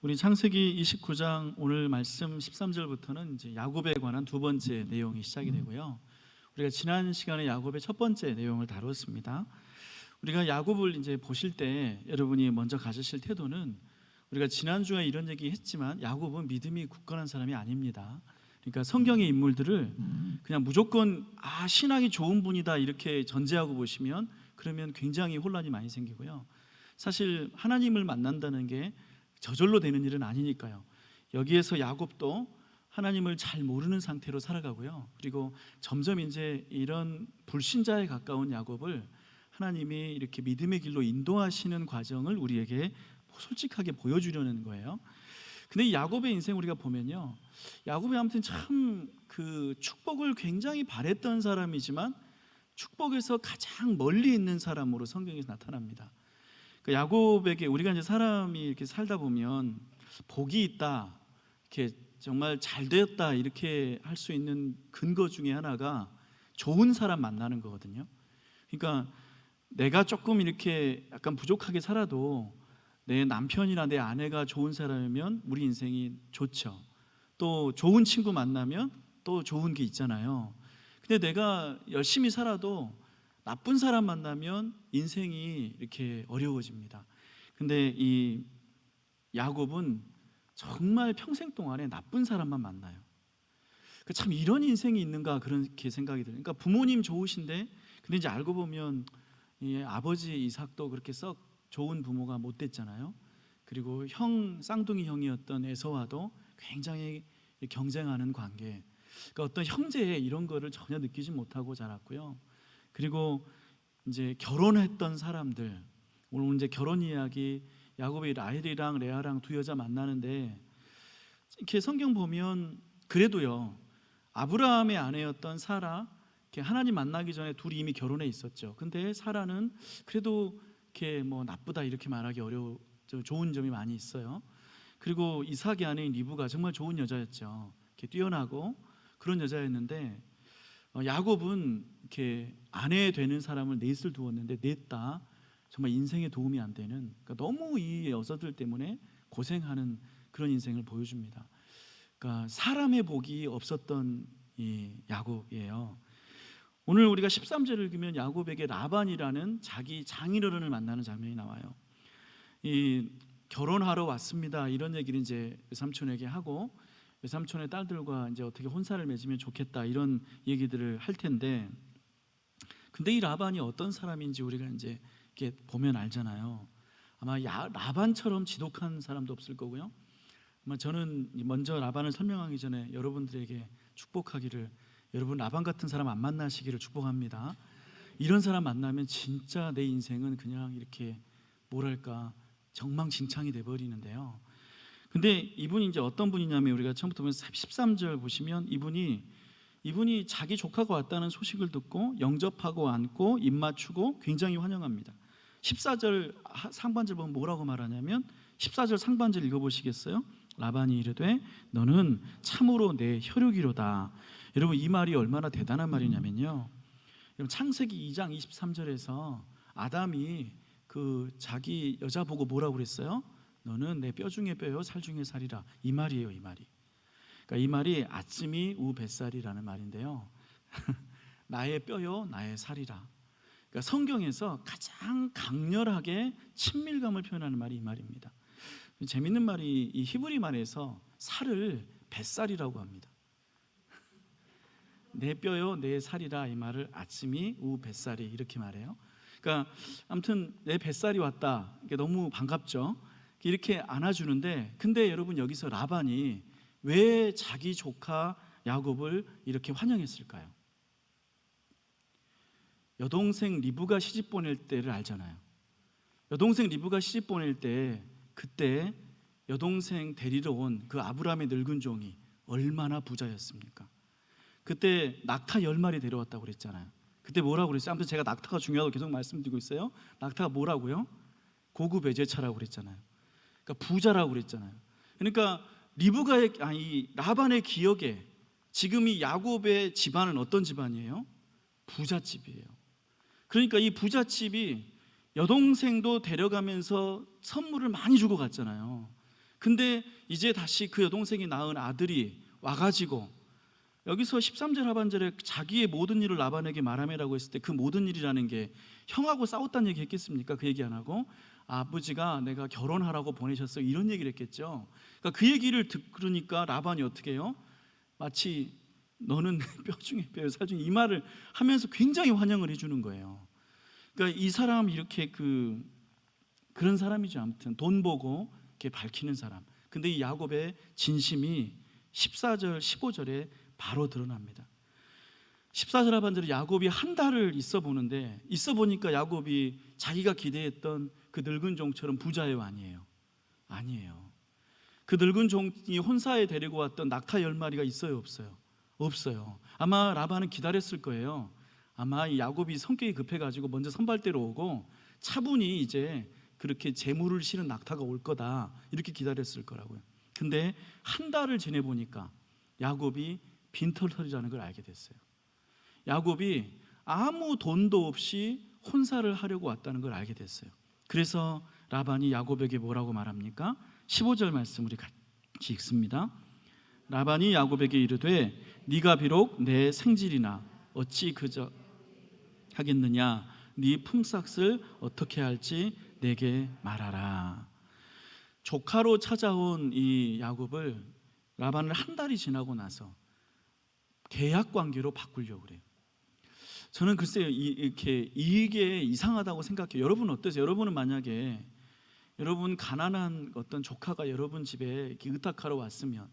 우리 창세기 29장 오늘 말씀 13절부터는 이제 야곱에 관한 두 번째 내용이 시작이 되고요. 우리가 지난 시간에 야곱의 첫 번째 내용을 다뤘습니다. 우리가 야곱을 이제 보실 때 여러분이 먼저 가지실 태도는, 우리가 지난주에 이런 얘기 했지만 야곱은 믿음이 굳건한 사람이 아닙니다. 그러니까 성경의 인물들을 그냥 무조건 신앙이 좋은 분이다 이렇게 전제하고 보시면 그러면 굉장히 혼란이 많이 생기고요. 사실 하나님을 만난다는 게 저절로 되는 일은 아니니까요. 여기에서 야곱도 하나님을 잘 모르는 상태로 살아가고요. 그리고 점점 이제 이런 불신자에 가까운 야곱을 하나님이 이렇게 믿음의 길로 인도하시는 과정을 우리에게 솔직하게 보여주려는 거예요. 근데 이 야곱의 인생 우리가 보면요, 야곱이 아무튼 참 그 축복을 굉장히 바랬던 사람이지만 축복에서 가장 멀리 있는 사람으로 성경에서 나타납니다. 그 야곱에게 우리가 이제 사람이 이렇게 살다 보면 복이 있다, 이렇게 정말 잘 되었다 이렇게 할 수 있는 근거 중에 하나가 좋은 사람 만나는 거거든요. 그러니까 내가 조금 이렇게 약간 부족하게 살아도 내 남편이나 내 아내가 좋은 사람이면 우리 인생이 좋죠. 또 좋은 친구 만나면 또 좋은 게 있잖아요. 근데 내가 열심히 살아도 나쁜 사람 만나면 인생이 이렇게 어려워집니다. 근데 이 야곱은 정말 평생 동안에 나쁜 사람만 만나요. 참 이런 인생이 있는가 그렇게 생각이 들어요. 그러니까 부모님 좋으신데 근데 이제 알고 보면 아버지 이삭도 그렇게 썩 좋은 부모가 못 됐잖아요. 그리고 쌍둥이 형이었던 에서와도 굉장히 경쟁하는 관계. 그러니까 어떤 형제 이런 거를 전혀 느끼지 못하고 자랐고요. 그리고 이제 결혼했던 사람들, 오늘 이제 결혼 이야기, 야곱이 라헬이랑 레아랑 두 여자 만나는데 이렇게 성경 보면 그래도요, 아브라함의 아내였던 사라, 이렇게 하나님 만나기 전에 둘이 이미 결혼해 있었죠. 근데 사라는 그래도 이렇게 뭐 나쁘다 이렇게 말하기 좋은 점이 많이 있어요. 그리고 이삭의 아내인 리브가 정말 좋은 여자였죠. 이렇게 뛰어나고 그런 여자였는데 야곱은 이렇게 아내 되는 사람을 넷을 두었는데 넷 다 정말 인생에 도움이 안 되는, 그러니까 너무 이 여자들 때문에 고생하는 그런 인생을 보여줍니다. 그러니까 사람의 복이 없었던 이 야곱이에요. 오늘 우리가 13절을 읽으면 야곱에게 라반이라는 자기 장인어른을 만나는 장면이 나와요. 이 결혼하러 왔습니다 이런 얘기를 이제 외삼촌에게 하고 외삼촌의 딸들과 이제 어떻게 혼사를 맺으면 좋겠다 이런 얘기들을 할 텐데, 근데 이 라반이 어떤 사람인지 우리가 이제 이렇게 보면 알잖아요. 아마 라반처럼 지독한 사람도 없을 거고요. 아마 저는 먼저 라반을 설명하기 전에 여러분들에게 축복하기를, 여러분 라반 같은 사람 안 만나시기를 축복합니다. 이런 사람 만나면 진짜 내 인생은 그냥 이렇게 뭐랄까 정망진창이 돼버리는데요. 근데 이분이 이제 어떤 분이냐면, 우리가 처음부터 보면 13절 보시면 이분이 자기 조카가 왔다는 소식을 듣고 영접하고 안고 입 맞추고 굉장히 환영합니다. 14절 상반절 보면 뭐라고 말하냐면, 14절 상반절 읽어보시겠어요? 라반이 이르되 너는 참으로 내 혈육이로다. 여러분 이 말이 얼마나 대단한 말이냐면요, 여러분 창세기 2장 23절에서 아담이 그 자기 여자 보고 뭐라고 그랬어요? 너는 내 뼈 중에 뼈요 살 중에 살이라. 이 말이에요. 이 말이, 그러니까 이 말이 아침이 우 뱃살이라는 말인데요. 나의 뼈요 나의 살이라. 그러니까 성경에서 가장 강렬하게 친밀감을 표현하는 말이 이 말입니다. 재밌는 말이, 이 히브리 말에서 살을 뱃살이라고 합니다. 내 뼈요 내 살이라, 이 말을 아침이 우 뱃살이 이렇게 말해요. 그러니까 아무튼 내 뱃살이 왔다, 이게 너무 반갑죠. 이렇게 안아주는데, 근데 여러분 여기서 라반이 왜 자기 조카 야곱을 이렇게 환영했을까요? 여동생 리브가 시집 보낼 때를 알잖아요. 여동생 리브가 시집 보낼 때 그때 여동생 데리러 온 그 아브라함의 늙은 종이 얼마나 부자였습니까? 그때 낙타 10마리 데려왔다고 그랬잖아요. 그때 뭐라고 그랬어요? 아무튼 제가 낙타가 중요하다고 계속 말씀드리고 있어요. 낙타가 뭐라고요? 고급 외제차라고 그랬잖아요. 그러니까 부자라고 그랬잖아요. 그러니까 라반의 기억에 지금 이 야곱의 집안은 어떤 집안이에요? 부잣집이에요. 그러니까 이 부잣집이 여동생도 데려가면서 선물을 많이 주고 갔잖아요. 근데 이제 다시 그 여동생이 낳은 아들이 와가지고 여기서 13절 하반절에 자기의 모든 일을 라반에게 말하매라고 했을 때 그 모든 일이라는 게 형하고 싸웠다는 얘기 했겠습니까? 그 얘기 안 하고 아버지가 내가 결혼하라고 보내셨어 이런 얘기를 했겠죠. 그러니까 그 얘기를 들으니까 라반이 어떻게 해요? 마치 너는 뼈 중에 뼈, 살 중에 이 말을 하면서 굉장히 환영을 해주는 거예요. 그러니까 이 사람 이렇게 그런 사람이죠. 아무튼 돈 보고 이렇게 밝히는 사람. 근데 이 야곱의 진심이 14절 15절에 바로 드러납니다. 14절 하반절에 야곱이 한 달을 있어 보는데 있어 보니까 야곱이 자기가 기대했던 그 늙은 종처럼 부자예요, 아니에요? 아니에요. 그 늙은 종이 혼사에 데리고 왔던 낙타 10마리가 있어요, 없어요? 없어요. 아마 라반은 기다렸을 거예요. 아마 이 야곱이 성격이 급해가지고 먼저 선발대로 오고 차분히 이제 그렇게 재물을 실은 낙타가 올 거다 이렇게 기다렸을 거라고요. 근데 한 달을 지내보니까 야곱이 빈털털이라는 걸 알게 됐어요. 야곱이 아무 돈도 없이 혼사를 하려고 왔다는 걸 알게 됐어요. 그래서 라반이 야곱에게 뭐라고 말합니까? 15절 말씀 우리 같이 읽습니다. 라반이 야곱에게 이르되 네가 비록 내 생질이나 어찌 그저 하겠느냐, 네 품삯을 어떻게 할지 내게 말하라. 조카로 찾아온 이 야곱을 라반을 한 달이 지나고 나서 계약 관계로 바꾸려고 그래요. 저는 글쎄요, 이게 이상하다고 생각해요. 여러분 어떠세요? 여러분은 만약에 여러분 가난한 어떤 조카가 여러분 집에 이렇게 의탁하러 왔으면,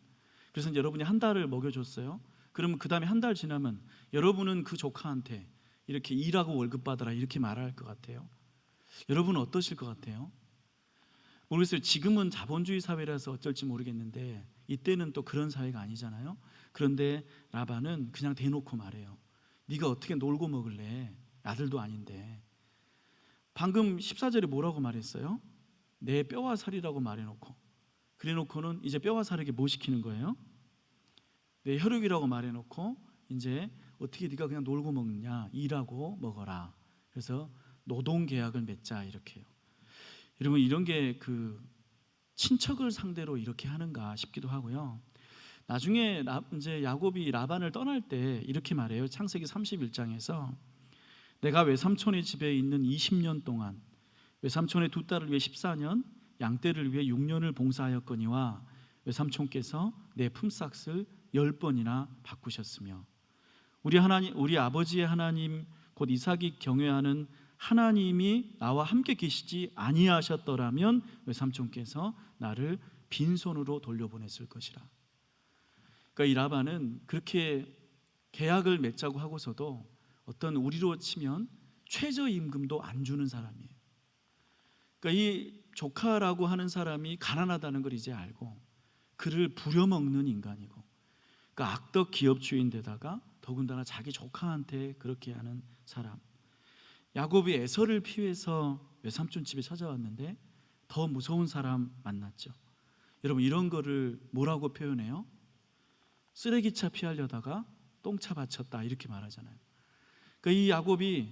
그래서 이제 여러분이 한 달을 먹여줬어요. 그러면 그 다음에 한 달 지나면 여러분은 그 조카한테 이렇게 일하고 월급 받아라 이렇게 말할 것 같아요. 여러분은 어떠실 것 같아요? 모르겠어요. 지금은 자본주의 사회라서 어쩔지 모르겠는데 이때는 또 그런 사회가 아니잖아요. 그런데 라반은 그냥 대놓고 말해요. 네가 어떻게 놀고 먹을래? 아들도 아닌데. 방금 14절에 뭐라고 말했어요? 내 뼈와 살이라고 말해놓고, 그래놓고는 이제 뼈와 살에게 뭐 시키는 거예요? 내 혈육이라고 말해놓고 이제 어떻게 네가 그냥 놀고 먹느냐, 일하고 먹어라. 그래서 노동계약을 맺자 이렇게 해요. 여러분 이런 게 친척을 상대로 이렇게 하는가 싶기도 하고요. 나중에 이제 야곱이 라반을 떠날 때 이렇게 말해요. 창세기 31장에서 내가 외삼촌의 집에 있는 20년 동안 외삼촌의 두 딸을 위해 14년, 양떼를 위해 6년을 봉사하였거니와 외삼촌께서 내 품삯을 10번이나 바꾸셨으며 우리 아버지의 하나님 곧 이삭이 경외하는 하나님이 나와 함께 계시지 아니하셨더라면 외삼촌께서 나를 빈손으로 돌려보냈을 것이라. 그러니까 이 라반은 그렇게 계약을 맺자고 하고서도 어떤 우리로 치면 최저임금도 안 주는 사람이에요. 그러니까 이 조카라고 하는 사람이 가난하다는 걸 이제 알고 그를 부려먹는 인간이고, 그러니까 악덕 기업주의인데다가 더군다나 자기 조카한테 그렇게 하는 사람. 야곱이 에서를 피해서 외삼촌 집에 찾아왔는데 더 무서운 사람 만났죠. 여러분 이런 거를 뭐라고 표현해요? 쓰레기차 피하려다가 똥차 바쳤다 이렇게 말하잖아요. 그러니까 이 야곱이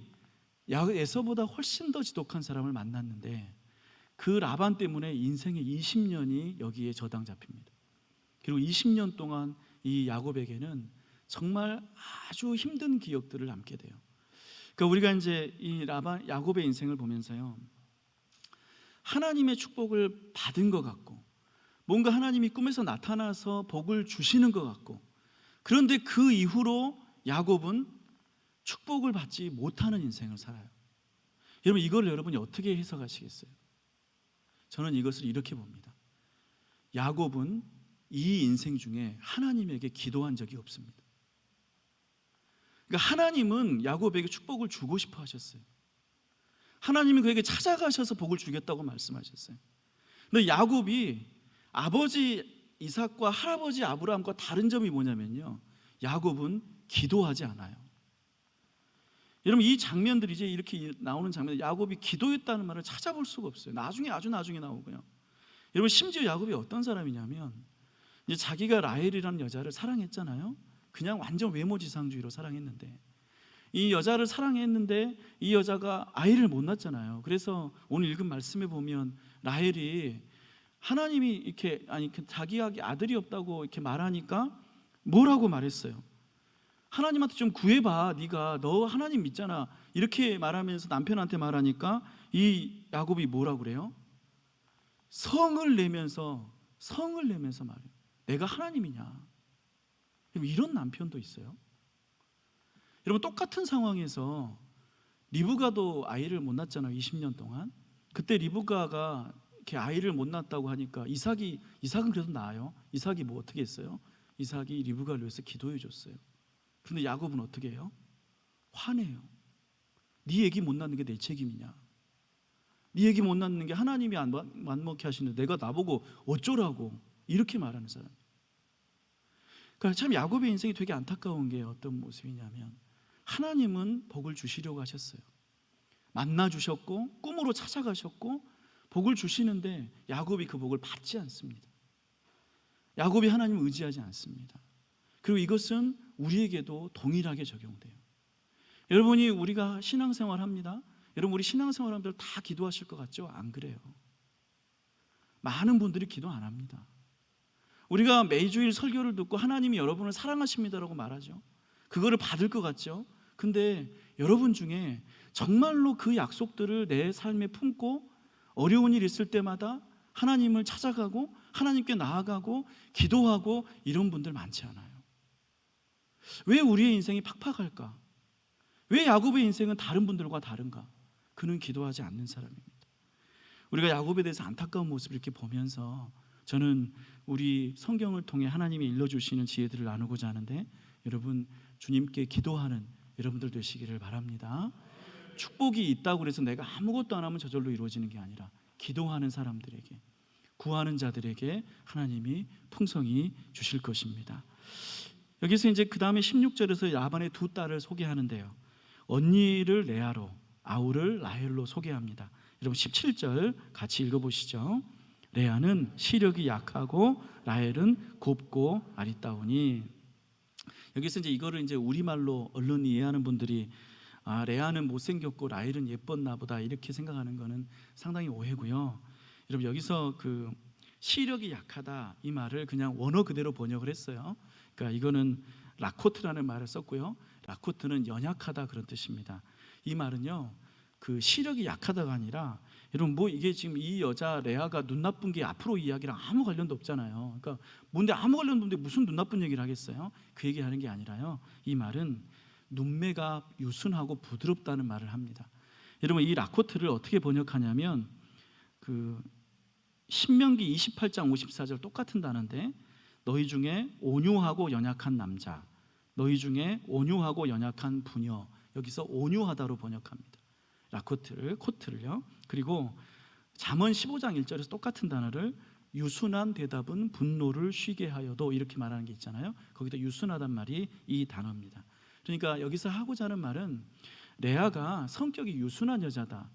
에서보다 훨씬 더 지독한 사람을 만났는데 그 라반 때문에 인생의 20년이 여기에 저당 잡힙니다. 그리고 20년 동안 이 야곱에게는 정말 아주 힘든 기억들을 남게 돼요. 그러니까 우리가 이제 이 야곱의 인생을 보면서요, 하나님의 축복을 받은 것 같고 뭔가 하나님이 꿈에서 나타나서 복을 주시는 것 같고, 그런데 그 이후로 야곱은 축복을 받지 못하는 인생을 살아요. 여러분 이걸 여러분이 어떻게 해석하시겠어요? 저는 이것을 이렇게 봅니다. 야곱은 이 인생 중에 하나님에게 기도한 적이 없습니다. 그러니까 하나님은 야곱에게 축복을 주고 싶어 하셨어요. 하나님이 그에게 찾아가셔서 복을 주겠다고 말씀하셨어요. 근데 야곱이 아버지 이삭과 할아버지 아브라함과 다른 점이 뭐냐면요, 야곱은 기도하지 않아요. 여러분 이 장면들이 이제 이렇게 나오는 장면들, 야곱이 기도했다는 말을 찾아볼 수가 없어요. 나중에 아주 나중에 나오고요. 여러분 심지어 야곱이 어떤 사람이냐면 이제 자기가 라헬이라는 여자를 사랑했잖아요. 그냥 완전 외모지상주의로 사랑했는데 이 여자를 사랑했는데 이 여자가 아이를 못 낳았잖아요. 그래서 오늘 읽은 말씀에 보면 라헬이 하나님이 이렇게 자기가 아들이 없다고 이렇게 말하니까 뭐라고 말했어요? 하나님한테 좀 구해봐. 네가 너 하나님 믿잖아. 이렇게 말하면서 남편한테 말하니까 이 야곱이 뭐라고 그래요? 성을 내면서 말해요. 내가 하나님이냐? 이런 남편도 있어요. 여러분, 똑같은 상황에서 리브가도 아이를 못 낳았잖아요. 20년 동안. 그때 리브가가 이렇게 아이를 못 낳았다고 하니까 이삭은 그래도 나아요. 이삭이 뭐 어떻게 했어요? 이삭이 리브가를 위해서 기도해 줬어요. 그런데 야곱은 어떻게 해요? 화내요. 네 애기 못 낳는 게 내 책임이냐? 네 애기 못 낳는 게 하나님이 안 먹게 하시는데 내가 나보고 어쩌라고? 이렇게 말하는 사람. 그러니까 참 야곱의 인생이 되게 안타까운 게 어떤 모습이냐면, 하나님은 복을 주시려고 하셨어요. 만나 주셨고 꿈으로 찾아가셨고 복을 주시는데 야곱이 그 복을 받지 않습니다. 야곱이 하나님을 의지하지 않습니다. 그리고 이것은 우리에게도 동일하게 적용돼요. 여러분이 우리가 신앙생활 합니다. 여러분, 우리 신앙생활 하는 분들 다 기도하실 것 같죠? 안 그래요. 많은 분들이 기도 안 합니다. 우리가 매주일 설교를 듣고 하나님이 여러분을 사랑하십니다라고 말하죠. 그거를 받을 것 같죠? 근데 여러분 중에 정말로 그 약속들을 내 삶에 품고 어려운 일 있을 때마다 하나님을 찾아가고 하나님께 나아가고 기도하고 이런 분들 많지 않아요. 왜 우리의 인생이 팍팍할까? 왜 야곱의 인생은 다른 분들과 다른가? 그는 기도하지 않는 사람입니다. 우리가 야곱에 대해서 안타까운 모습을 이렇게 보면서 저는 우리 성경을 통해 하나님이 일러주시는 지혜들을 나누고자 하는데, 여러분, 주님께 기도하는 여러분들 되시기를 바랍니다. 축복이 있다고 해서 내가 아무것도 안 하면 저절로 이루어지는 게 아니라 기도하는 사람들에게, 구하는 자들에게 하나님이 풍성히 주실 것입니다. 여기서 이제 그 다음에 16절에서 라반의 두 딸을 소개하는데요, 언니를 레아로, 아우를 라헬로 소개합니다. 여러분 17절 같이 읽어보시죠. 레아는 시력이 약하고 라헬은 곱고 아리따우니. 여기서 이제 이거를 이제 우리말로 얼른 이해하는 분들이 레아는 못생겼고 라헬은 예뻤나 보다 이렇게 생각하는 거는 상당히 오해고요. 여러분, 여기서 그 시력이 약하다 이 말을 그냥 원어 그대로 번역을 했어요. 그러니까 이거는 라코트라는 말을 썼고요. 라코트는 연약하다 그런 뜻입니다. 이 말은요, 그 시력이 약하다가 아니라, 여러분, 뭐 이게 지금 이 여자 레아가 눈 나쁜 게 앞으로 이야기랑 아무 관련도 없잖아요. 그러니까 뭔데 아무 관련도 없는데 무슨 눈 나쁜 얘기를 하겠어요? 그 얘기하는 게 아니라요, 이 말은 눈매가 유순하고 부드럽다는 말을 합니다. 여러분, 이 라코트를 어떻게 번역하냐면 그 신명기 28장 54절 똑같은 단어인데, 너희 중에 온유하고 연약한 남자, 너희 중에 온유하고 연약한 부녀, 여기서 온유하다로 번역합니다. 코트를요. 그리고 잠언 15장 1절에서 똑같은 단어를 유순한 대답은 분노를 쉬게 하여도 이렇게 말하는 게 있잖아요. 거기다 유순하단 말이 이 단어입니다. 그러니까 여기서 하고자 하는 말은 레아가 성격이 유순한 여자다,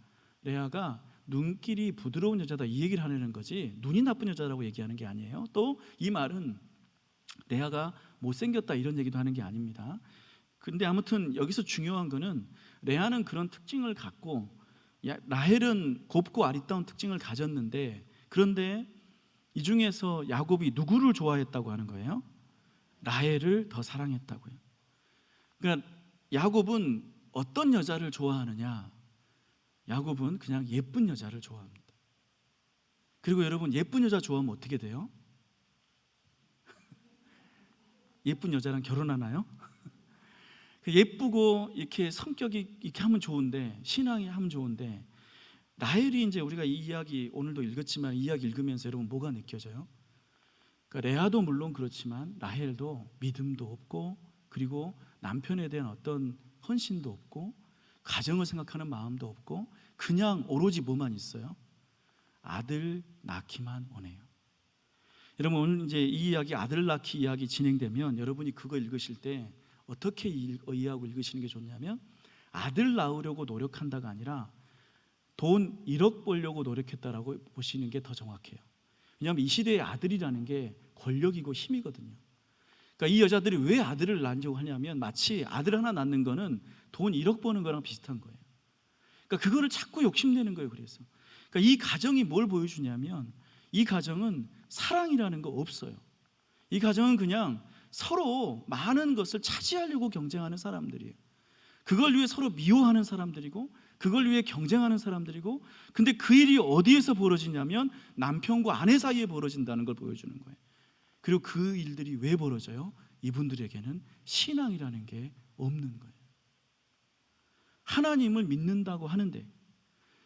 레아가 눈길이 부드러운 여자다, 이 얘기를 하려는 거지 눈이 나쁜 여자라고 얘기하는 게 아니에요. 또 이 말은 레아가 못생겼다 이런 얘기도 하는 게 아닙니다. 근데 아무튼 여기서 중요한 거는 레아는 그런 특징을 갖고 라헬은 곱고 아리따운 특징을 가졌는데, 그런데 이 중에서 야곱이 누구를 좋아했다고 하는 거예요? 라헬을 더 사랑했다고요. 그러니까 야곱은 어떤 여자를 좋아하느냐? 야곱은 그냥 예쁜 여자를 좋아합니다. 그리고 여러분, 예쁜 여자 좋아하면 어떻게 돼요? 예쁜 여자랑 결혼하나요? 예쁘고 이렇게 성격이 이렇게 하면 좋은데, 신앙이 하면 좋은데, 라헬이 이제 우리가 이 이야기 오늘도 읽었지만 이 이야기 읽으면서 여러분 뭐가 느껴져요? 그러니까 레아도 물론 그렇지만 라헬도 믿음도 없고, 그리고 남편에 대한 어떤 헌신도 없고, 가정을 생각하는 마음도 없고, 그냥 오로지 뭐만 있어요? 아들 낳기만 원해요. 여러분, 오늘 이제 이 이야기, 아들 낳기 이야기 진행되면 여러분이 그거 읽으실 때 어떻게 이해하고 읽으시는 게 좋냐면, 아들 낳으려고 노력한다가 아니라 돈 1억 벌려고 노력했다라고 보시는 게 더 정확해요. 왜냐하면 이 시대의 아들이라는 게 권력이고 힘이거든요. 그러니까 이 여자들이 왜 아들을 낳으려고 하냐면 마치 아들 하나 낳는 거는 돈 1억 버는 거랑 비슷한 거예요. 그러니까 그거를 자꾸 욕심내는 거예요. 그래서 그러니까 이 가정이 뭘 보여주냐면, 이 가정은 사랑이라는 거 없어요. 이 가정은 그냥 서로 많은 것을 차지하려고 경쟁하는 사람들이에요. 그걸 위해 서로 미워하는 사람들이고, 그걸 위해 경쟁하는 사람들이고, 근데 그 일이 어디에서 벌어지냐면 남편과 아내 사이에 벌어진다는 걸 보여주는 거예요. 그리고 그 일들이 왜 벌어져요? 이분들에게는 신앙이라는 게 없는 거예요. 하나님을 믿는다고 하는데,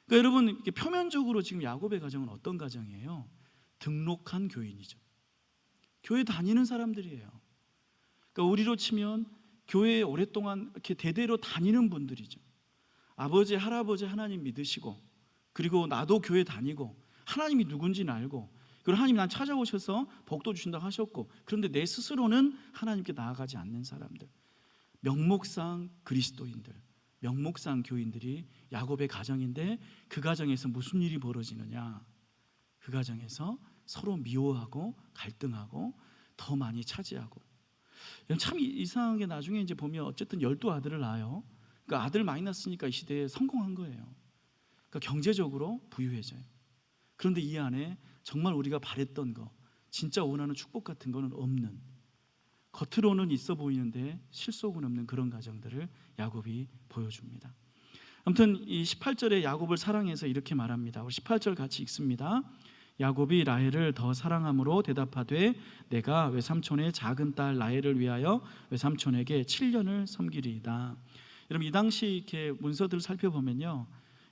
그러니까 여러분, 이렇게 표면적으로 지금 야곱의 가정은 어떤 가정이에요? 등록한 교인이죠. 교회 다니는 사람들이에요. 그러니까 우리로 치면 교회에 오랫동안 이렇게 대대로 다니는 분들이죠. 아버지, 할아버지 하나님 믿으시고, 그리고 나도 교회 다니고 하나님이 누군지는 알고, 그리고 하나님 난 찾아오셔서 복도 주신다고 하셨고, 그런데 내 스스로는 하나님께 나아가지 않는 사람들, 명목상 그리스도인들, 명목상 교인들이 야곱의 가정인데, 그 가정에서 무슨 일이 벌어지느냐? 그 가정에서 서로 미워하고 갈등하고 더 많이 차지하고. 참 이상하게 나중에 이제 보면 어쨌든 12아들을 낳아요. 그러니까 아들 많이 낳았으니까 이 시대에 성공한 거예요. 그러니까 경제적으로 부유해져요. 그런데 이 안에 정말 우리가 바랬던 거, 진짜 원하는 축복 같은 거는 없는, 겉으로는 있어 보이는데 실속은 없는 그런 가정들을 야곱이 보여줍니다. 아무튼 이 18절에 야곱을 사랑해서 이렇게 말합니다. 우리 18절 같이 읽습니다. 야곱이 라헬을 더 사랑함으로 대답하되 내가 외삼촌의 작은 딸 라헬을 위하여 외삼촌에게 7년을 섬기리이다. 여러분, 이 당시 이렇게 문서들을 살펴보면요,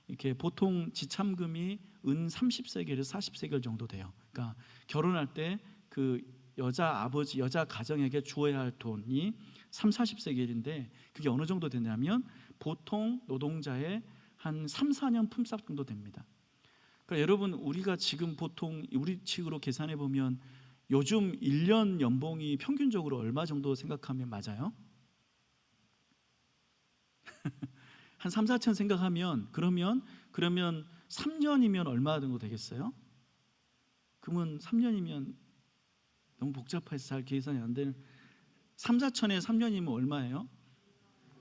이렇게 보통 지참금이 은 30세겔에서 40세겔 정도 돼요. 그러니까 결혼할 때 그 여자 아버지, 여자 가정에게 주어야 할 돈이 3, 40세겔인데 그게 어느 정도 되냐면 보통 노동자의 한 3, 4년 품삯 정도 됩니다. 그러니까 여러분, 우리가 지금 보통 우리 칙으로 계산해 보면 요즘 1년 연봉이 평균적으로 얼마 정도 생각하면 맞아요? 한 3, 4천 생각하면 그러면 3년이면 얼마 정도 되겠어요? 그러면 3년이면 너무 복잡해서 잘 계산이 안 되는, 3, 4천에 3년이면 얼마예요?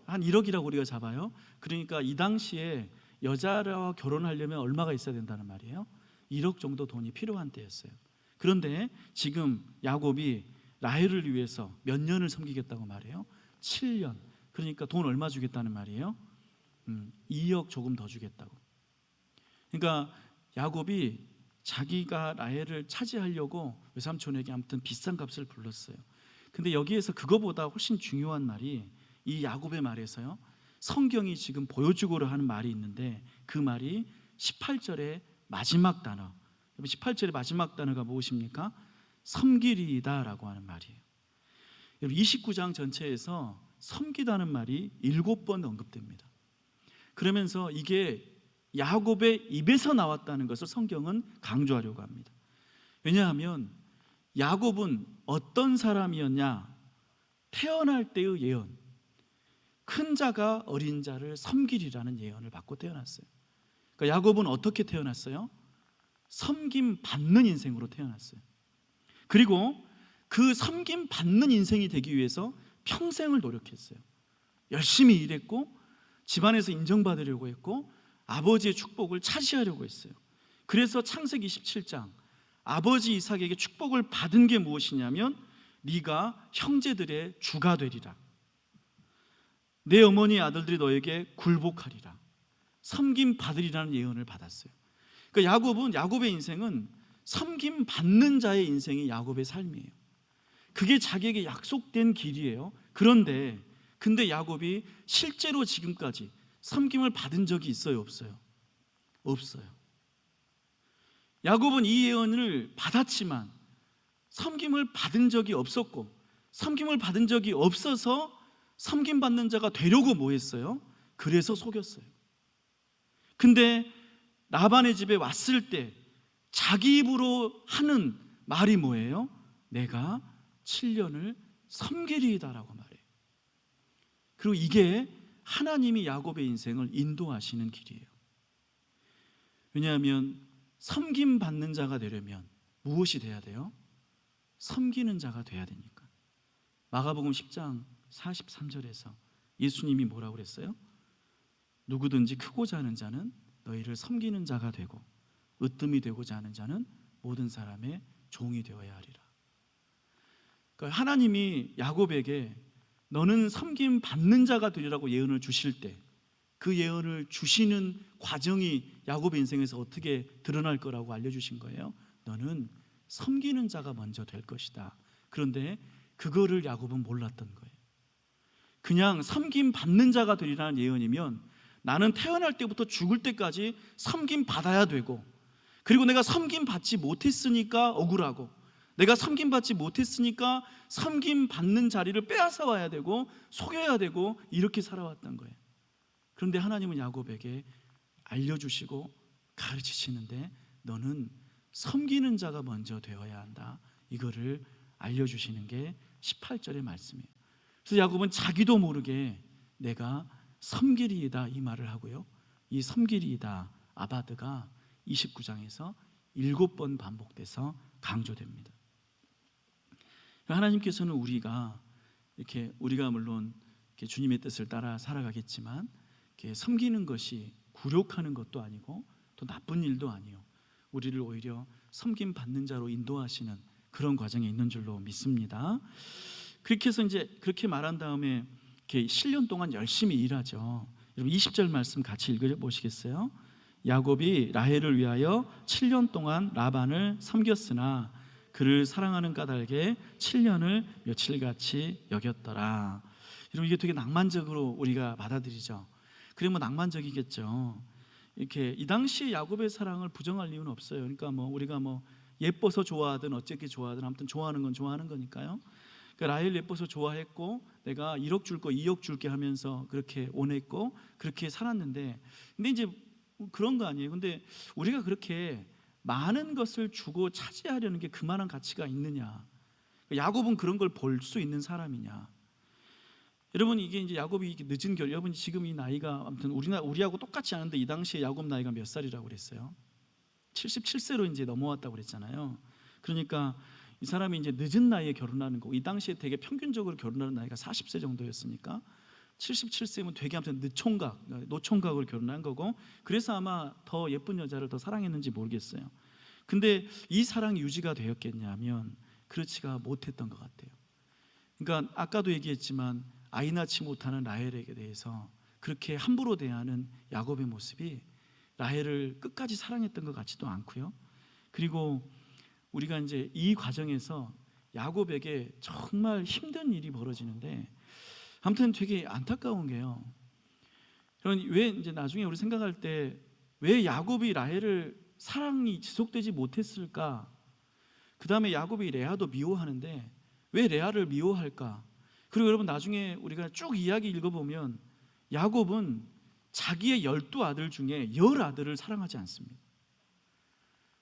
한 1억이라고 우리가 잡아요. 그러니까 이 당시에 여자와 결혼하려면 얼마가 있어야 된다는 말이에요? 1억 정도 돈이 필요한 때였어요. 그런데 지금 야곱이 라헬을 위해서 몇 년을 섬기겠다고 말해요? 7년. 그러니까 돈 얼마 주겠다는 말이에요? 2억 조금 더 주겠다고. 그러니까 야곱이 자기가 라헬을 차지하려고 외삼촌에게 아무튼 비싼 값을 불렀어요. 근데 여기에서 그거보다 훨씬 중요한 말이 이 야곱의 말에서요, 성경이 지금 보여주고를 하는 말이 있는데 그 말이 18절의 마지막 단어, 18절의 마지막 단어가 무엇입니까? 섬기리이다라고 하는 말이에요. 29장 전체에서 섬기다는 말이 7번 언급됩니다. 그러면서 이게 야곱의 입에서 나왔다는 것을 성경은 강조하려고 합니다. 왜냐하면 야곱은 어떤 사람이었냐? 태어날 때의 예언, 큰 자가 어린 자를 섬기리라는 예언을 받고 태어났어요. 그러니까 야곱은 어떻게 태어났어요? 섬김 받는 인생으로 태어났어요. 그리고 그 섬김 받는 인생이 되기 위해서 평생을 노력했어요. 열심히 일했고 집안에서 인정받으려고 했고 아버지의 축복을 차지하려고 했어요. 그래서 창세기 17장 아버지 이삭에게 축복을 받은 게 무엇이냐면 네가 형제들의 주가 되리라, 내 어머니의 아들들이 너에게 굴복하리라, 섬김 받으리라는 예언을 받았어요. 그러니까 야곱의 인생은 섬김 받는 자의 인생이 야곱의 삶이에요. 그게 자기에게 약속된 길이에요. 근데 야곱이 실제로 지금까지 섬김을 받은 적이 있어요, 없어요? 없어요. 야곱은 이 예언을 받았지만 섬김을 받은 적이 없었고, 섬김을 받은 적이 없어서 섬김 받는 자가 되려고 뭐 했어요? 그래서 속였어요. 근데 라반의 집에 왔을 때 자기 입으로 하는 말이 뭐예요? 내가 7년을 섬기리이다라고 말해요. 그리고 이게 하나님이 야곱의 인생을 인도하시는 길이에요. 왜냐하면 섬김 받는 자가 되려면 무엇이 돼야 돼요? 섬기는 자가 돼야 되니까. 마가복음 10장 43절에서 예수님이 뭐라고 그랬어요? 누구든지 크고자 하는 자는 너희를 섬기는 자가 되고 으뜸이 되고자 하는 자는 모든 사람의 종이 되어야 하리라. 그러니까 하나님이 야곱에게 너는 섬김 받는 자가 되리라고 예언을 주실 때 그 예언을 주시는 과정이 야곱의 인생에서 어떻게 드러날 거라고 알려주신 거예요. 너는 섬기는 자가 먼저 될 것이다. 그런데 그거를 야곱은 몰랐던 거예요. 그냥 섬김 받는 자가 되리라는 예언이면 나는 태어날 때부터 죽을 때까지 섬김 받아야 되고, 그리고 내가 섬김 받지 못했으니까 억울하고, 내가 섬김 받지 못했으니까 섬김 받는 자리를 빼앗아 와야 되고 속여야 되고 이렇게 살아왔던 거예요. 그런데 하나님은 야곱에게 알려주시고 가르치시는데 너는 섬기는 자가 먼저 되어야 한다, 이거를 알려주시는 게 18절의 말씀이에요. 그래서 야곱은 자기도 모르게 내가 섬기리이다 이 말을 하고요, 이 섬기리이다 아바드가 29장에서 7번 반복돼서 강조됩니다. 하나님께서는 우리가 물론 이렇게 주님의 뜻을 따라 살아가겠지만 이렇게 섬기는 것이 굴욕하는 것도 아니고 또 나쁜 일도 아니요, 우리를 오히려 섬김 받는 자로 인도하시는 그런 과정에 있는 줄로 믿습니다. 그렇게 해서 이제 그렇게 말한 다음에 이렇게 7년 동안 열심히 일하죠. 여러분 20절 말씀 같이 읽어보시겠어요? 야곱이 라헬을 위하여 7년 동안 라반을 섬겼으나 그를 사랑하는 까닭에 7년을 며칠같이 여겼더라. 여러분 이게 되게 낭만적으로 우리가 받아들이죠. 그래 뭐 낭만적이겠죠. 이렇게 이 당시 야곱의 사랑을 부정할 이유는 없어요. 그러니까 뭐 우리가 뭐 예뻐서 좋아하든 어쨌게 좋아하든 아무튼 좋아하는 건 좋아하는 거니까요. 그러니까 라헬 예뻐서 좋아했고 내가 1억 줄 거 2억 줄게 하면서 그렇게 원했고 그렇게 살았는데, 근데 이제 그런 거 아니에요. 근데 우리가 그렇게 많은 것을 주고 차지하려는 게 그만한 가치가 있느냐? 야곱은 그런 걸 볼 수 있는 사람이냐? 여러분 이게 이제 야곱이 늦은 결, 여러분 지금 이 나이가 아무튼 우리하고 똑같지 않은데 이 당시에 야곱 나이가 몇 살이라고 그랬어요? 77세로 이제 넘어왔다고 그랬잖아요. 그러니까 이 사람이 이제 늦은 나이에 결혼하는 거고, 이 당시에 되게 평균적으로 결혼하는 나이가 40세 정도였으니까 77세면 되게 아무튼 노총각으로 결혼한 거고, 그래서 아마 더 예쁜 여자를 더 사랑했는지 모르겠어요. 근데 이 사랑이 유지가 되었겠냐면 그렇지가 못했던 것 같아요. 그러니까 아까도 얘기했지만 아이 낳지 못하는 라헬에게 대해서 그렇게 함부로 대하는 야곱의 모습이 라헬을 끝까지 사랑했던 것 같지도 않고요. 그리고 우리가 이제 이 과정에서 야곱에게 정말 힘든 일이 벌어지는데, 아무튼 되게 안타까운 게요. 왜 이제 나중에 우리 생각할 때 왜 야곱이 라헬을 사랑이 지속되지 못했을까? 그 다음에 야곱이 레아도 미워하는데 왜 레아를 미워할까? 그리고 여러분 나중에 우리가 쭉 이야기 읽어보면 야곱은 자기의 12아들 중에 10아들을 사랑하지 않습니다.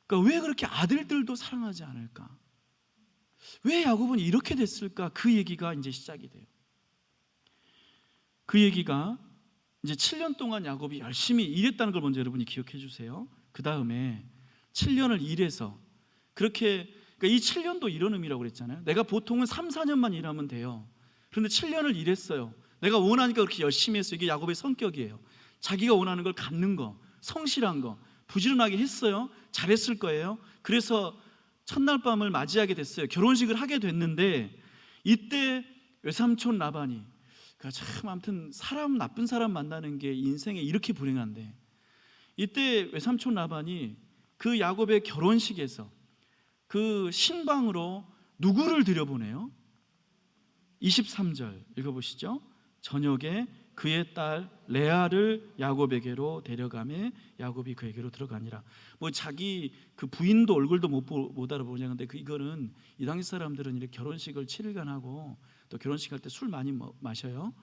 그러니까 왜 그렇게 아들들도 사랑하지 않을까? 왜 야곱은 이렇게 됐을까? 그 얘기가 이제 시작이 돼요. 그 얘기가 이제 7년 동안 야곱이 열심히 일했다는 걸 먼저 여러분이 기억해 주세요. 그 다음에 7년을 일해서 그렇게, 그러니까 이 7년도 이런 의미라고 그랬잖아요. 내가 보통은 3, 4년만 일하면 돼요. 그런데 7년을 일했어요. 내가 원하니까 그렇게 열심히 했어요. 이게 야곱의 성격이에요. 자기가 원하는 걸 갖는 거, 성실한 거, 부지런하게 했어요. 잘했을 거예요. 그래서 첫날 밤을 맞이하게 됐어요. 결혼식을 하게 됐는데 이때 외삼촌 라반이, 참 아무튼 나쁜 사람 만나는 게 인생에 이렇게 불행한데, 이때 외삼촌 라반이 그 야곱의 결혼식에서 그 신방으로 누구를 들여보내요? 23절 읽어보시죠. 저녁에 그의 딸 레아를 야곱에게로 데려가매 야곱이 그에게로 들어가니라. 뭐 자기 그 부인도 얼굴도 못 알아보냐. 근데 이거는 이 당시 사람들은 이렇게 결혼식을 7일간 하고 또 결혼식 할 때 술 많이 마셔요.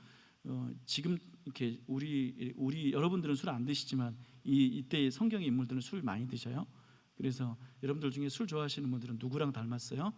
지금 이렇게 우리 여러분들은 술 안 드시지만 이때 성경의 인물들은 술 많이 드셔요. 그래서 여러분들 중에 술 좋아하시는 분들은 누구랑 닮았어요?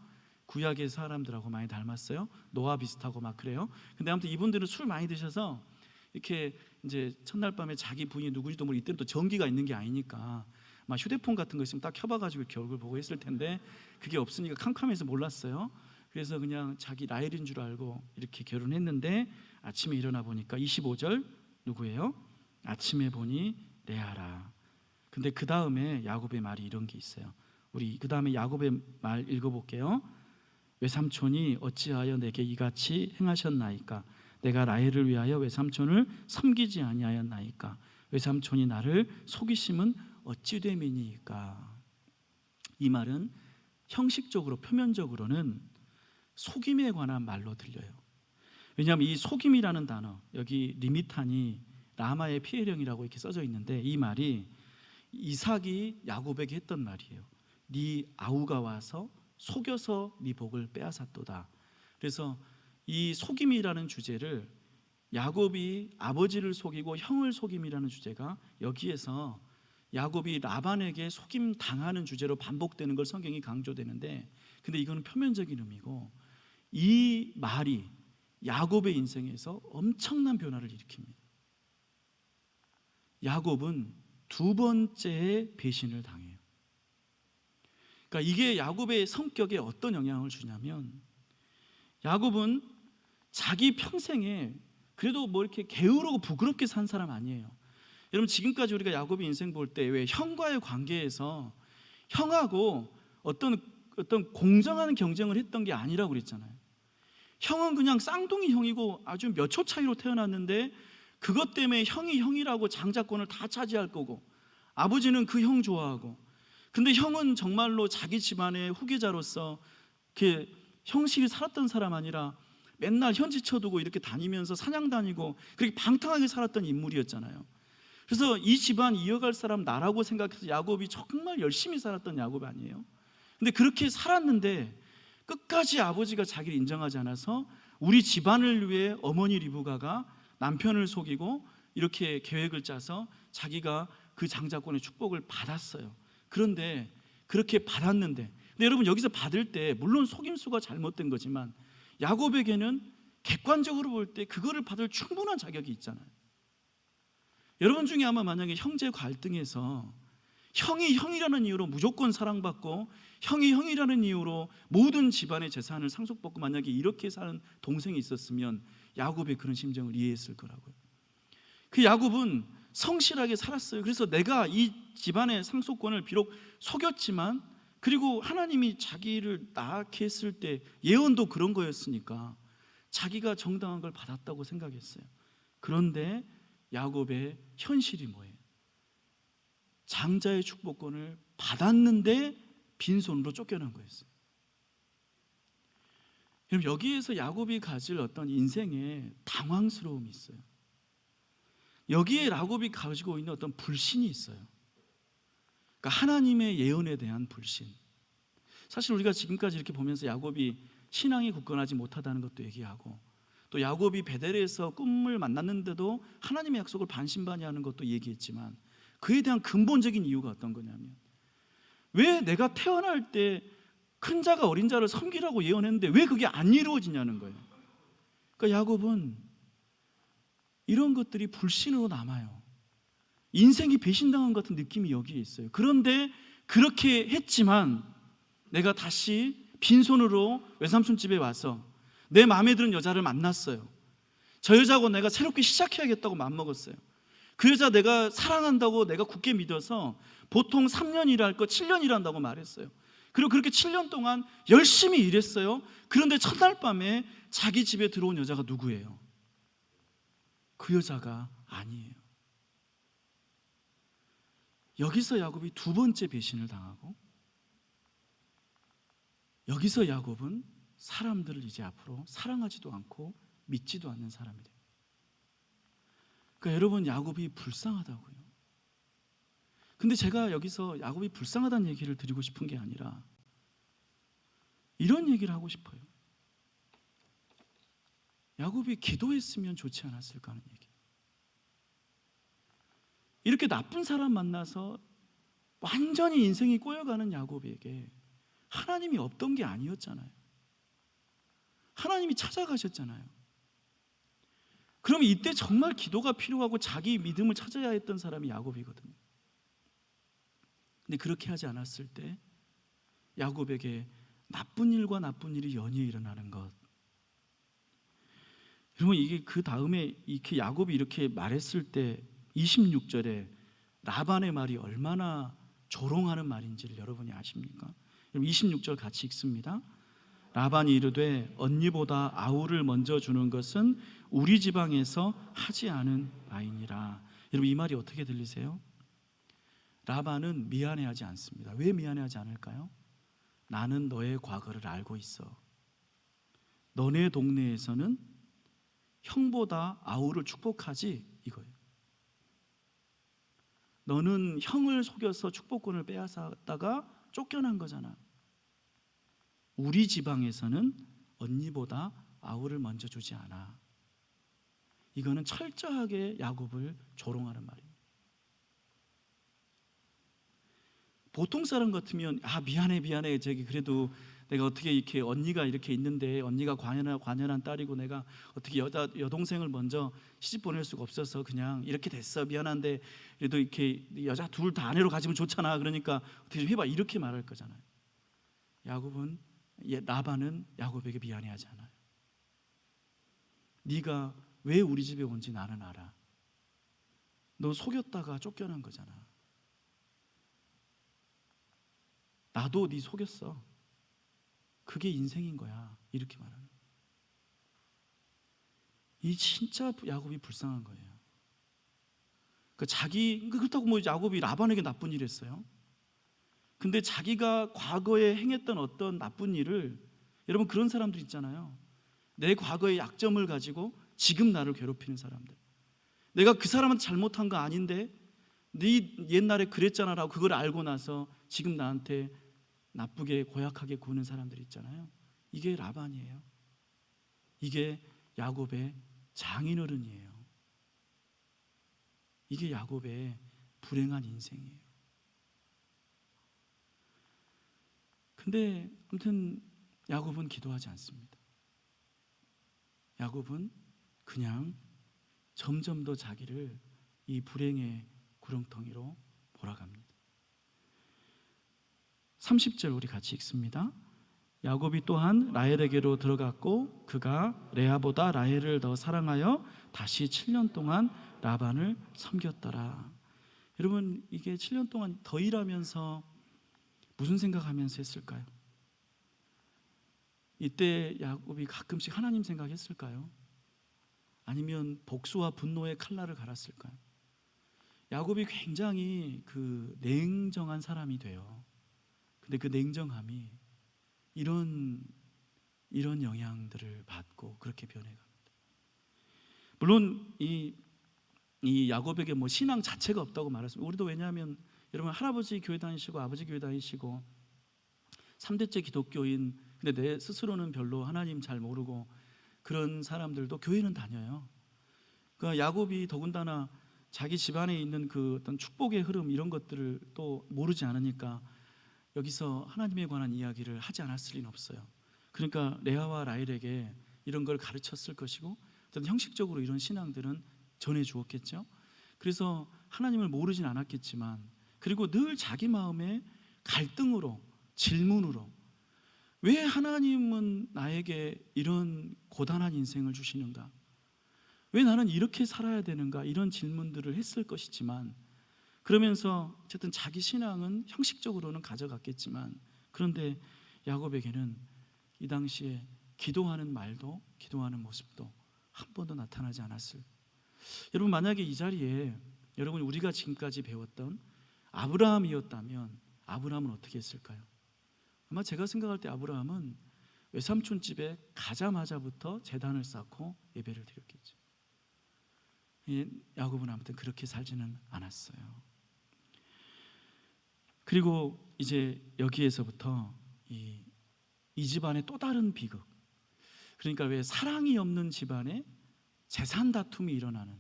구약의 사람들하고 많이 닮았어요. 노아 비슷하고 막 그래요. 근데 아무튼 이분들은 술 많이 드셔서 이렇게 이제 첫날 밤에 자기 부인이 누구지도 모르고, 이때는 또 전기가 있는 게 아니니까 막 휴대폰 같은 거 있으면 딱 켜봐가지고 이렇게 얼굴 보고 했을 텐데 그게 없으니까 캄캄해서 몰랐어요. 그래서 그냥 자기 라헬인 줄 알고 이렇게 결혼했는데 아침에 일어나 보니까 25절 누구예요? 아침에 보니 레아라. 근데 그 다음에 야곱의 말이 이런 게 있어요. 우리 그 다음에 야곱의 말 읽어볼게요. 외삼촌이 어찌하여 내게 이같이 행하셨나이까? 내가 라헬을 위하여 외삼촌을 섬기지 아니하였나이까? 외삼촌이 나를 속이심은 어찌 됨이니까? 이 말은 형식적으로 표면적으로는 속임에 관한 말로 들려요. 왜냐하면 이 속임이라는 단어, 여기 리미탄이 라마의 피해령이라고 이렇게 써져 있는데, 이 말이 이삭이 야곱에게 했던 말이에요. 네 아우가 와서 속여서 네 복을 빼앗았도다. 그래서 이 속임이라는 주제를, 야곱이 아버지를 속이고 형을 속임이라는 주제가 여기에서 야곱이 라반에게 속임 당하는 주제로 반복되는 걸 성경이 강조되는데, 근데 이거는 표면적인 의미고, 이 말이 야곱의 인생에서 엄청난 변화를 일으킵니다. 야곱은 두 번째의 배신을 당해요. 그러니까 이게 야곱의 성격에 어떤 영향을 주냐면, 야곱은 자기 평생에 그래도 뭐 이렇게 게으르고 부끄럽게 산 사람 아니에요. 여러분, 지금까지 우리가 야곱의 인생 볼 때 왜 형과의 관계에서 형하고 어떤 공정한 경쟁을 했던 게 아니라고 그랬잖아요. 형은 그냥 쌍둥이 형이고 아주 몇 초 차이로 태어났는데 그것 때문에 형이 형이라고 장자권을 다 차지할 거고, 아버지는 그 형 좋아하고, 근데 형은 정말로 자기 집안의 후계자로서 이렇게 형식이 살았던 사람 아니라 맨날 현지 쳐두고 이렇게 다니면서 사냥 다니고 그렇게 방탕하게 살았던 인물이었잖아요. 그래서 이 집안 이어갈 사람 나라고 생각해서 야곱이 정말 열심히 살았던 야곱 아니에요? 근데 그렇게 살았는데 끝까지 아버지가 자기를 인정하지 않아서 우리 집안을 위해 어머니 리브가가 남편을 속이고 이렇게 계획을 짜서 자기가 그 장자권의 축복을 받았어요. 그런데 그렇게 받았는데, 근데 여러분, 여기서 받을 때 물론 속임수가 잘못된 거지만 야곱에게는 객관적으로 볼 때 그거를 받을 충분한 자격이 있잖아요. 여러분 중에 아마 만약에 형제 갈등에서 형이 형이라는 이유로 무조건 사랑받고 형이 형이라는 이유로 모든 집안의 재산을 상속받고 만약에 이렇게 사는 동생이 있었으면 야곱의 그런 심정을 이해했을 거라고요. 그 야곱은 성실하게 살았어요. 그래서 내가 이 집안의 상속권을 비록 속였지만, 그리고 하나님이 자기를 낳게 했을 때 예언도 그런 거였으니까 자기가 정당한 걸 받았다고 생각했어요. 그런데 야곱의 현실이 뭐예요? 장자의 축복권을 받았는데 빈손으로 쫓겨난 거였어요. 그럼 여기에서 야곱이 가질 어떤 인생의 당황스러움이 있어요. 여기에 야곱이 가지고 있는 어떤 불신이 있어요. 그러니까 하나님의 예언에 대한 불신. 사실 우리가 지금까지 이렇게 보면서 야곱이 신앙이 굳건하지 못하다는 것도 얘기하고, 또 야곱이 베델에서 꿈을 만났는데도 하나님의 약속을 반신반의하는 것도 얘기했지만, 그에 대한 근본적인 이유가 어떤 거냐면, 왜 내가 태어날 때 큰 자가 어린 자를 섬기라고 예언했는데 왜 그게 안 이루어지냐는 거예요. 그러니까 야곱은 이런 것들이 불신으로 남아요. 인생이 배신당한 것 같은 느낌이 여기에 있어요. 그런데 그렇게 했지만 내가 다시 빈손으로 외삼촌 집에 와서 내 마음에 드는 여자를 만났어요. 저 여자하고 내가 새롭게 시작해야겠다고 마음먹었어요. 그 여자 내가 사랑한다고 내가 굳게 믿어서 보통 3년 일할 거 7년 일한다고 말했어요. 그리고 그렇게 7년 동안 열심히 일했어요. 그런데 첫날 밤에 자기 집에 들어온 여자가 누구예요? 그 여자가 아니에요. 여기서 야곱이 두 번째 배신을 당하고, 여기서 야곱은 사람들을 이제 앞으로 사랑하지도 않고 믿지도 않는 사람이 돼요. 그러니까 여러분, 야곱이 불쌍하다고요. 근데 제가 여기서 야곱이 불쌍하다는 얘기를 드리고 싶은 게 아니라 이런 얘기를 하고 싶어요. 야곱이 기도했으면 좋지 않았을까 하는 얘기. 이렇게 나쁜 사람 만나서 완전히 인생이 꼬여가는 야곱에게 하나님이 없던 게 아니었잖아요. 하나님이 찾아가셨잖아요. 그럼 이때 정말 기도가 필요하고 자기 믿음을 찾아야 했던 사람이 야곱이거든요. 근데 그렇게 하지 않았을 때 야곱에게 나쁜 일과 나쁜 일이 연이어 일어나는 것. 여러분, 이게 그 다음에 이렇게 야곱이 이렇게 말했을 때 26절에 라반의 말이 얼마나 조롱하는 말인지를 여러분이 아십니까? 26절 같이 읽습니다. 라반이 이르되 언니보다 아우를 먼저 주는 것은 우리 지방에서 하지 않은 바이니라. 여러분 이 말이 어떻게 들리세요? 라반은 미안해하지 않습니다. 왜 미안해하지 않을까요? 나는 너의 과거를 알고 있어. 너네 동네에서는 형보다 아우를 축복하지 이거예요. 너는 형을 속여서 축복권을 빼앗았다가 쫓겨난 거잖아. 우리 지방에서는 언니보다 아우를 먼저 주지 않아. 이거는 철저하게 야곱을 조롱하는 말입니다. 보통 사람 같으면 미안해 저기 그래도 내가 어떻게 이렇게 언니가 이렇게 있는데 언니가 관연한 딸이고 내가 어떻게 여동생을 먼저 시집 보낼 수가 없어서 그냥 이렇게 됐어 미안한데 그래도 이렇게 여자 둘 다 아내로 가지면 좋잖아 그러니까 어떻게 좀 해봐 이렇게 말할 거잖아요. 라반은 야곱에게 미안해하지 않아요. 네가 왜 우리 집에 온지 나는 알아. 너 속였다가 쫓겨난 거잖아. 나도 네 속였어. 그게 인생인 거야. 이렇게 말하는. 이 진짜 야곱이 불쌍한 거예요. 그렇다고 뭐 야곱이 라반에게 나쁜 일 했어요? 근데 자기가 과거에 행했던 어떤 나쁜 일을, 여러분 그런 사람들 있잖아요. 내 과거의 약점을 가지고 지금 나를 괴롭히는 사람들. 내가 그 사람한테 잘못한 거 아닌데 네 옛날에 그랬잖아 라고 그걸 알고 나서 지금 나한테 나쁘게 고약하게 구는 사람들 있잖아요. 이게 라반이에요. 이게 야곱의 장인어른이에요. 이게 야곱의 불행한 인생이에요. 근데 아무튼 야곱은 기도하지 않습니다. 야곱은 그냥 점점 더 자기를 이 불행의 구렁텅이로 몰아갑니다. 30절 우리 같이 읽습니다. 야곱이 또한 라헬에게로 들어갔고 그가 레아보다 라헬을 더 사랑하여 다시 7년 동안 라반을 섬겼더라. 여러분 이게 7년 동안 더 일하면서 무슨 생각하면서 했을까요? 이때 야곱이 가끔씩 하나님 생각했을까요? 아니면 복수와 분노의 칼날을 갈았을까요? 야곱이 굉장히 냉정한 사람이 돼요. 근데 그 냉정함이 이런 영향들을 받고 그렇게 변해갑니다. 물론 이 야곱에게 뭐 신앙 자체가 없다고 말했습니다. 우리도 왜냐하면 여러분 할아버지 교회 다니시고 아버지 교회 다니시고 3대째 기독교인 근데 내 스스로는 별로 하나님 잘 모르고 그런 사람들도 교회는 다녀요. 그러니까 야곱이 더군다나 자기 집안에 있는 그 어떤 축복의 흐름 이런 것들을 또 모르지 않으니까 여기서 하나님에 관한 이야기를 하지 않았을 리는 없어요. 그러니까 레아와 라헬에게 이런 걸 가르쳤을 것이고 어떤 형식적으로 이런 신앙들은 전해 주었겠죠. 그래서 하나님을 모르진 않았겠지만 그리고 늘 자기 마음에 갈등으로 질문으로 왜 하나님은 나에게 이런 고단한 인생을 주시는가? 왜 나는 이렇게 살아야 되는가? 이런 질문들을 했을 것이지만 그러면서 어쨌든 자기 신앙은 형식적으로는 가져갔겠지만 그런데 야곱에게는 이 당시에 기도하는 말도 기도하는 모습도 한 번도 나타나지 않았을. 여러분 만약에 이 자리에 여러분 우리가 지금까지 배웠던 아브라함이었다면 아브라함은 어떻게 했을까요? 아마 제가 생각할 때 아브라함은 외삼촌 집에 가자마자부터 제단을 쌓고 예배를 드렸겠죠. 야곱은 아무튼 그렇게 살지는 않았어요. 그리고 이제 여기에서부터 이 집안의 또 다른 비극. 그러니까 왜 사랑이 없는 집안에 재산 다툼이 일어나는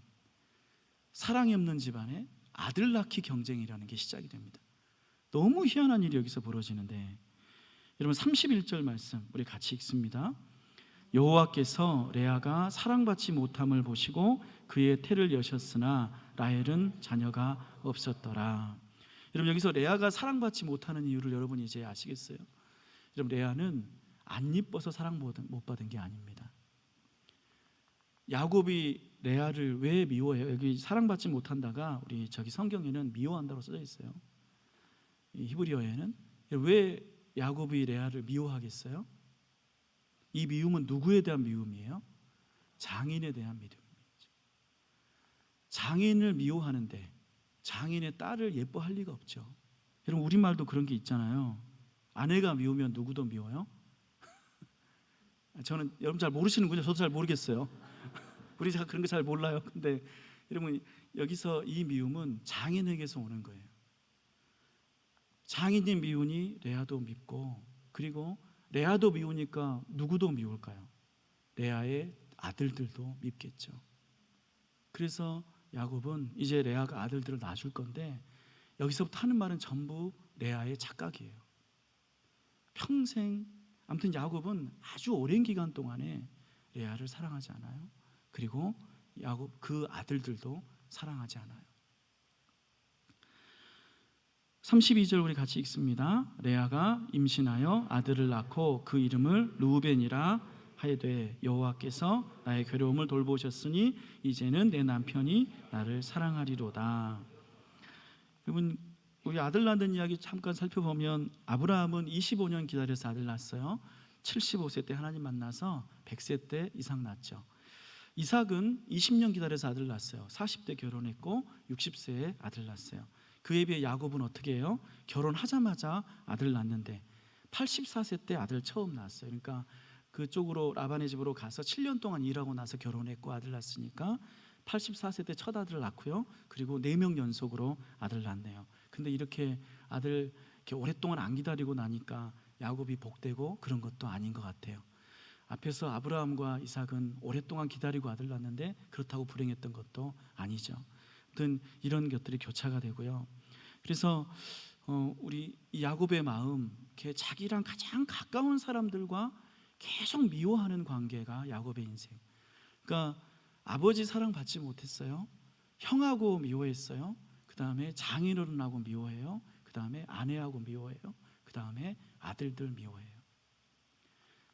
사랑이 없는 집안에 아들 낳기 경쟁이라는 게 시작이 됩니다. 너무 희한한 일이 여기서 벌어지는데 여러분 31절 말씀 우리 같이 읽습니다. 여호와께서 레아가 사랑받지 못함을 보시고 그의 태를 여셨으나 라헬은 자녀가 없었더라. 여러분 여기서 레아가 사랑받지 못하는 이유를 여러분이 이제 아시겠어요? 여러분 레아는 안 이뻐서 사랑 못 받은 게 아닙니다. 야곱이 레아를 왜 미워해요? 여기 사랑받지 못한다가 우리 저기 성경에는 미워한다고 써져 있어요. 이 히브리어에는. 왜 야곱이 레아를 미워하겠어요? 이 미움은 누구에 대한 미움이에요? 장인에 대한 미움이죠. 장인을 미워하는데 장인의 딸을 예뻐할 리가 없죠. 여러분, 우리말도 그런 게 있잖아요. 아내가 미우면 누구도 미워요? 저는 여러분 잘 모르시는군요. 저도 잘 모르겠어요. 우리 잘 그런 거 잘 몰라요. 근데 여러분, 여기서 이 미움은 장인에게서 오는 거예요. 장인이 미우니 레아도 밉고, 그리고 레아도 미우니까 누구도 미울까요? 레아의 아들들도 밉겠죠. 그래서 야곱은 이제 레아가 아들들을 낳아줄 건데, 여기서부터 하는 말은 전부 레아의 착각이에요. 평생, 아무튼 야곱은 아주 오랜 기간 동안에 레아를 사랑하지 않아요. 그리고 야곱 그 아들들도 사랑하지 않아요. 32절 우리 같이 읽습니다. 레아가 임신하여 아들을 낳고 그 이름을 르우벤이라 하여되 여호와께서 나의 괴로움을 돌보셨으니 이제는 내 남편이 나를 사랑하리로다. 여러분, 우리 아들 낳는 이야기 잠깐 살펴보면 아브라함은 25년 기다려서 아들 낳았어요. 75세 때 하나님 만나서 100세 때 이삭 낳았죠. 이삭은 20년 기다려서 아들 낳았어요. 40대 결혼했고 60세에 아들 낳았어요. 그에 비해 야곱은 어떻게 해요? 결혼하자마자 아들 낳았는데 84세 때 아들 처음 낳았어요. 그러니까 그쪽으로 라반의 집으로 가서 7년 동안 일하고 나서 결혼했고 아들 낳았으니까 84세 때 첫 아들을 낳고요. 그리고 4명 연속으로 아들 낳네요. 근데 이렇게 아들 이렇게 오랫동안 안 기다리고 나니까 야곱이 복되고 그런 것도 아닌 것 같아요. 앞에서 아브라함과 이삭은 오랫동안 기다리고 아들 낳았는데 그렇다고 불행했던 것도 아니죠. 아무튼 이런 것들이 교차가 되고요. 그래서 우리 이 야곱의 마음, 이렇게 자기랑 가장 가까운 사람들과 계속 미워하는 관계가 야곱의 인생. 그러니까 아버지 사랑 받지 못했어요. 형하고 미워했어요. 그 다음에 장인어른하고 미워해요. 그 다음에 아내하고 미워해요. 그 다음에 아들들 미워해요.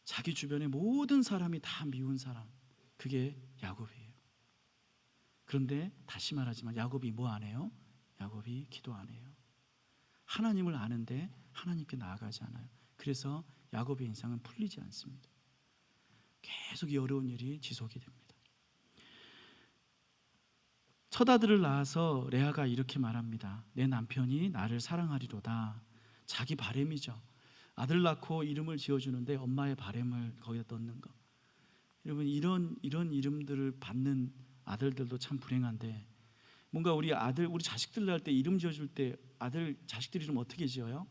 자기 주변의 모든 사람이 다 미운 사람, 그게 야곱이에요. 그런데 다시 말하지만 야곱이 뭐 안 해요? 야곱이 기도 안 해요. 하나님을 아는데 하나님께 나아가지 않아요. 그래서 야곱의 인생은 풀리지 않습니다. 계속 이 어려운 일이 지속이 됩니다. 첫 아들을 낳아서 레아가 이렇게 말합니다. 내 남편이 나를 사랑하리로다. 자기 바람이죠. 아들 낳고 이름을 지어주는데 엄마의 바람을 거기다 넣는 거. 여러분, 이런 이름들을 받는 아들들도 참 불행한데, 뭔가 우리 자식들 낳을 때 이름 지어줄 때 자식들 이름 어떻게 지어요?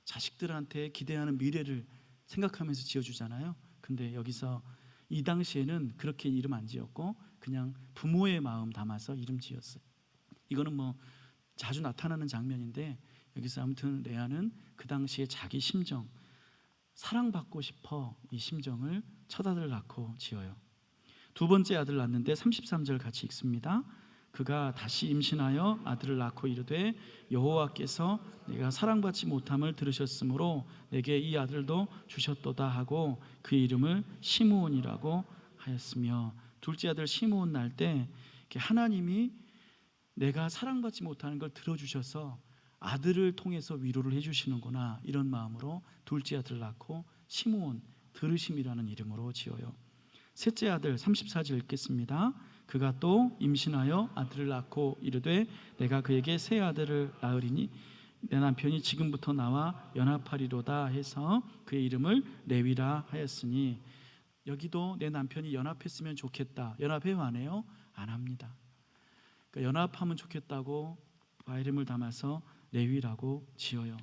자식들한테 기대하는 미래를 생각하면서 지어주잖아요. 근데 여기서 이 당시에는 그렇게 이름 안 지었고 그냥 부모의 마음 담아서 이름 지었어요. 이거는 뭐 자주 나타나는 장면인데, 여기서 아무튼 레아는 그 당시에 자기 심정, 사랑받고 싶어, 이 심정을 첫 아들 낳고 지어요. 두 번째 아들 낳는데 33절 같이 읽습니다. 그가 다시 임신하여 아들을 낳고 이르되 여호와께서 내가 사랑받지 못함을 들으셨으므로 내게 이 아들도 주셨도다 하고 그 이름을 시므온이라고 하였으며, 둘째 아들 시므온 낳을 때 하나님이 내가 사랑받지 못하는 걸 들어주셔서 아들을 통해서 위로를 해주시는구나, 이런 마음으로 둘째 아들을 낳고 시므온, 들으심이라는 이름으로 지어요. 셋째 아들 34절 읽겠습니다. 그가 또 임신하여 아들을 낳고 이르되 내가 그에게 새 아들을 낳으리니 내 남편이 지금부터 나와 연합하리로다 해서 그의 이름을 레위라 하였으니, 여기도 내 남편이 연합했으면 좋겠다. 연합해요 안 해요? 안 합니다. 그러니까 연합하면 좋겠다고 이름을 담아서 레위라고 지어요.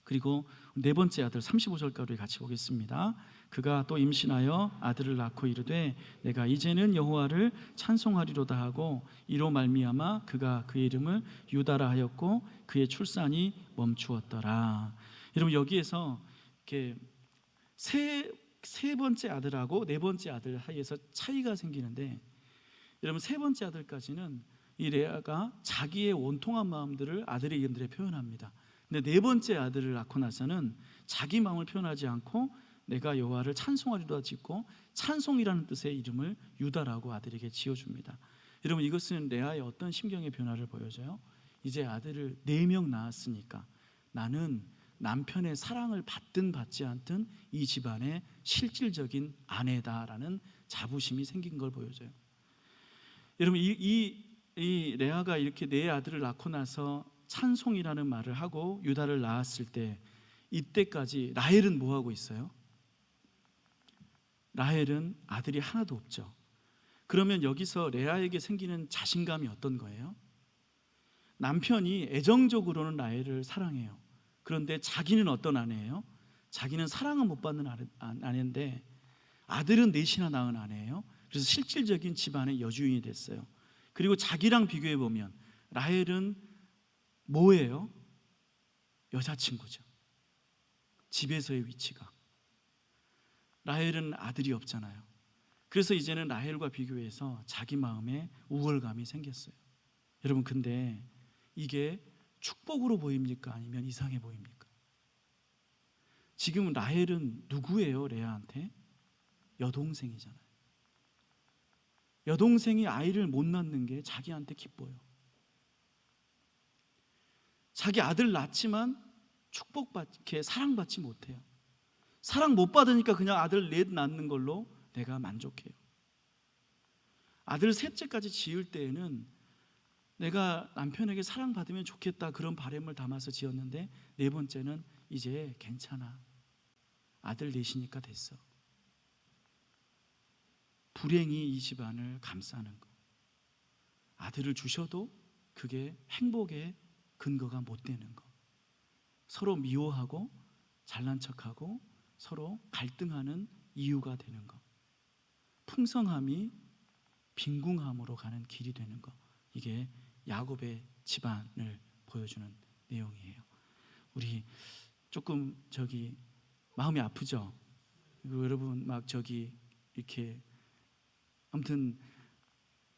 그리고 네 번째 아들 35절까지 같이 보겠습니다. 그가 또 임신하여 아들을 낳고 이르되 내가 이제는 여호와를 찬송하리로다 하고 이로 말미암아 그가 그의 이름을 유다라 하였고 그의 출산이 멈추었더라. 여러분, 여기에서 이렇게 세 번째 아들하고 네 번째 아들 사이에서 차이가 생기는데, 여러분, 세 번째 아들까지는 이 레아가 자기의 온통한 마음들을 아들의 이름들에 표현합니다. 근데 네 번째 아들을 낳고 나서는 자기 마음을 표현하지 않고 내가 여호와를 찬송하리로다 짓고 찬송이라는 뜻의 이름을 유다라고 아들에게 지어줍니다. 여러분, 이것은 레아의 어떤 심경의 변화를 보여줘요? 이제 아들을 4명 낳았으니까 나는 남편의 사랑을 받든 받지 않든 이 집안의 실질적인 아내다라는 자부심이 생긴 걸 보여줘요. 여러분, 이 레아가 이렇게 네 아들을 낳고 나서 찬송이라는 말을 하고 유다를 낳았을 때, 이때까지 라헬은 뭐 하고 있어요? 라헬은 아들이 하나도 없죠. 그러면 여기서 레아에게 생기는 자신감이 어떤 거예요? 남편이 애정적으로는 라헬을 사랑해요. 그런데 자기는 어떤 아내예요? 자기는 사랑을 못 받는 아내인데 아들은 넷이나 낳은 아내예요. 그래서 실질적인 집안의 여주인이 됐어요. 그리고 자기랑 비교해 보면 라헬은 뭐예요? 여자친구죠. 집에서의 위치가. 라헬은 아들이 없잖아요. 그래서 이제는 라헬과 비교해서 자기 마음에 우월감이 생겼어요. 여러분, 근데 이게 축복으로 보입니까? 아니면 이상해 보입니까? 지금 라헬은 누구예요? 레아한테? 여동생이잖아요. 여동생이 아이를 못 낳는 게 자기한테 기뻐요. 자기 아들 낳지만 축복받게 사랑받지 못해요. 사랑 못 받으니까 그냥 아들 넷 낳는 걸로 내가 만족해요. 아들 셋째까지 지을 때에는 내가 남편에게 사랑받으면 좋겠다 그런 바람을 담아서 지었는데 네 번째는 이제 괜찮아. 아들 넷이니까 됐어. 불행이 이 집안을 감싸는 거. 아들을 주셔도 그게 행복의 근거가 못 되는 거. 서로 미워하고 잘난 척하고 서로 갈등하는 이유가 되는 거. 풍성함이 빈궁함으로 가는 길이 되는 거. 이게 야곱의 집안을 보여주는 내용이에요. 우리 조금 마음이 아프죠? 그리고 여러분 막 이렇게 아무튼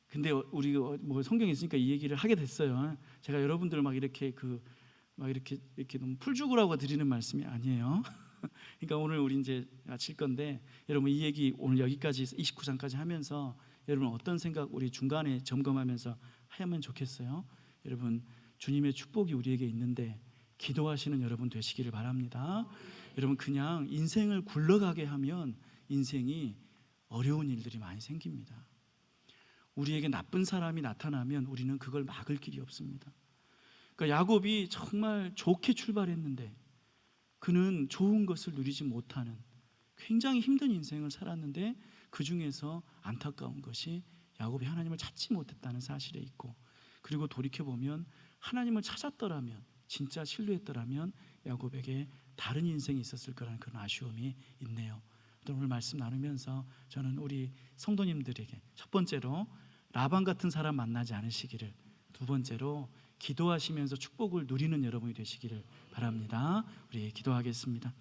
근데 우리가 뭐 성경에 있으니까 이 얘기를 하게 됐어요. 제가 여러분들 막 이렇게 너무 풀죽으라고 드리는 말씀이 아니에요. 그러니까 오늘 우리 이제 마칠 건데 여러분 이 얘기 오늘 여기까지 29장까지 하면서 여러분 어떤 생각 우리 중간에 점검하면서 하면 좋겠어요. 여러분 주님의 축복이 우리에게 있는데 기도하시는 여러분 되시기를 바랍니다. 여러분 그냥 인생을 굴러가게 하면 인생이 어려운 일들이 많이 생깁니다. 우리에게 나쁜 사람이 나타나면 우리는 그걸 막을 길이 없습니다. 그러니까 야곱이 정말 좋게 출발했는데 그는 좋은 것을 누리지 못하는 굉장히 힘든 인생을 살았는데 그 중에서 안타까운 것이 야곱이 하나님을 찾지 못했다는 사실에 있고, 그리고 돌이켜보면 하나님을 찾았더라면 진짜 신뢰했더라면 야곱에게 다른 인생이 있었을 거라는 그런 아쉬움이 있네요. 오늘 말씀 나누면서 저는 우리 성도님들에게 첫 번째로 라반 같은 사람 만나지 않으시기를, 두 번째로 기도하시면서 축복을 누리는 여러분이 되시기를 바랍니다. 우리 기도하겠습니다.